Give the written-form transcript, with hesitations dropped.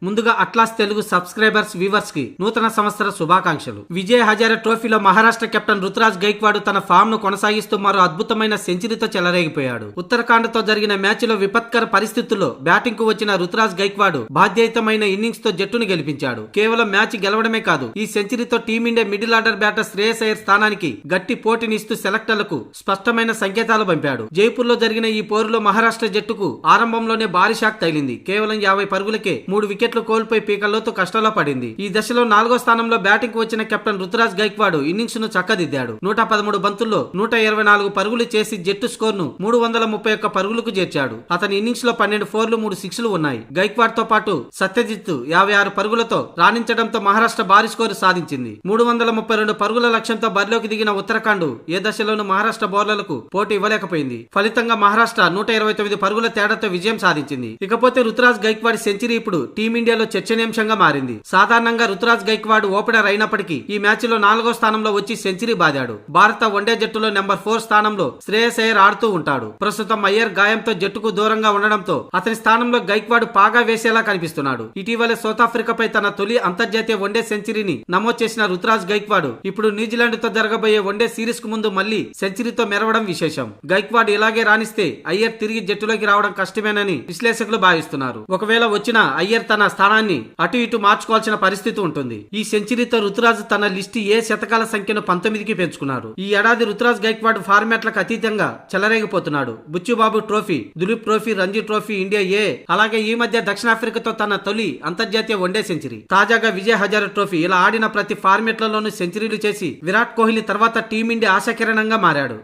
ముందుగా atlas Telugu subscribers viewers కి నూతన సంవత్సర శుభాకాంక్షలు. విజయ్ హజారే ట్రోఫీలో మహారాష్ట్ర కెప్టెన్ రుతురాజ్ గైక్వాడ్ తన ఫామ్ ను కొనసాగిస్తూ మరో అద్భుతమైన సెంచరీతో చెలరేగిపోయాడు. ఉత్తరాఖండ్ తో జరిగిన మ్యాచ్ లో విపత్కర పరిస్థితుల్లో బ్యాటింగ్ కు వచ్చిన రుతురాజ్ గైక్వాడ్ బాధ్యతమైన ఇన్నింగ్స్ తో జట్టును గెలిపించాడు. కేవలం మ్యాచ్ గెలవడమే కాదు, ఈ సెంచరీతో team India middle order batter Shreyas Iyer స్థానానికి గట్టి పోటీనిస్తూ సెలెక్టర్లకు స్పష్టమైన సంకేతాలు పంపాడు. జైపూర్ లో జరిగిన ఈ పోరులో మహారాష్ట్ర జట్టుకు ఆరంభంలోనే భారీ షాక్ తగిలింది. కేవలం 50 పరుగులకే 3 వికెట్లు కోల్పోయి పీకల్లోతు కష్టంలో పడింది. ఈ దశలో 4వ స్థానంలో బ్యాటింగ్ కు వచ్చిన కెప్టెన్ రుతురాజ్ గైక్వాడ్ ఇన్నింగ్స్ ను చక్కదిద్దాడు. 113 బంతుల్లో 124 పరుగులు చేసి జట్టు స్కోర్ ను 331 పరుగులకు చేర్చాడు. అతని ఇన్నింగ్స్ లో 12 ఫోర్లు 3 సిక్స్లు ఉన్నాయి. గైక్వాడ్ తో పాటు సత్యజిత్ 56 పరుగులతో రాణించడంతో మహారాష్ట్ర భారీ స్కోరు సాధించింది. 332 పరుగుల లక్ష్యంతో బరిలోకి దిగిన ఉత్తరాఖండ్ ఏ దశలోనూ మహారాష్ట్ర బౌలర్లకు పోటీ ఇవ్వలేకపోయింది. ఫలితంగా మహారాష్ట్ర 129 పరుగుల తేడాతో విజయం సాధించింది. ఇకపోతే రుతురాజ్ గైక్వాడ్ సెంచరీ ఇప్పుడు టీమిండియాలో చర్చనీయాంశంగా మారింది. సాధారణంగా రుతురాజ్ గైక్వాడ్ ఓపెనర్ అయినప్పటికీ ఈ మ్యాచ్ లో 4వ స్థానంలో వచ్చి సెంచరీ బాదాడు. భారత వన్డే జట్టులో నెంబర్ 4 స్థానంలో శ్రేయస్ అయ్యర్ ఆడుతూ ఉంటాడు. ప్రస్తుతం అయ్యర్ గాయంతో జట్టుకు దూరంగా ఉండడంతో అతని స్థానంలో గైక్వాడ్ పాగా వేసేలా కనిపిస్తున్నాడు. ఇటీవలే సౌత్ ఆఫ్రికాపై తన తొలి అంతర్జాతీయ వన్డే సెంచరీని నమోదు చేసిన రుతురాజ్ గైక్వాడ్ ఇప్పుడు న్యూజిలాండ్ తో జరగబోయే వన్డే సిరీస్ కు ముందు మళ్లీ సెంచరీతో మెరవడం విశేషం. గైక్వాడ్ ఇలాగే రాణిస్తే అయ్యర్ తిరిగి జట్టులోకి రావడం కష్టమేనని విశ్లేషకులు భావిస్తున్నారు. ఒకవేళ వచ్చినా అయ్యర్ తన స్థానాన్ని అటు ఇటు మార్చుకోవాల్సిన పరిస్థితి ఉంటుంది. ఈ సెంచరీతో రుతురాజ్ తన లిస్టు ఏ శతకాల సంఖ్యను 19కి పెంచుకున్నారు. ఈ ఏడాది రుతురాజ్ గైక్వాడ్ ఫార్మాట్లకు అతీతంగా చెలరేగిపోతున్నాడు. Buchi Babu trophy, Duleep trophy, Ranji trophy, India A, అలాగే ఈ మధ్య దక్షిణాఫ్రికాతో తన తొలి అంతర్జాతీయ వన్డే సెంచరీ, తాజాగా విజయ్ హజారే ట్రోఫీ, ఇలా ఆడిన ప్రతి ఫార్మాట్లలోనూ సెంచరీలు చేసి విరాట్ కోహ్లీ తర్వాత టీమిండియా ఆశాకిరణంగా మారాడు.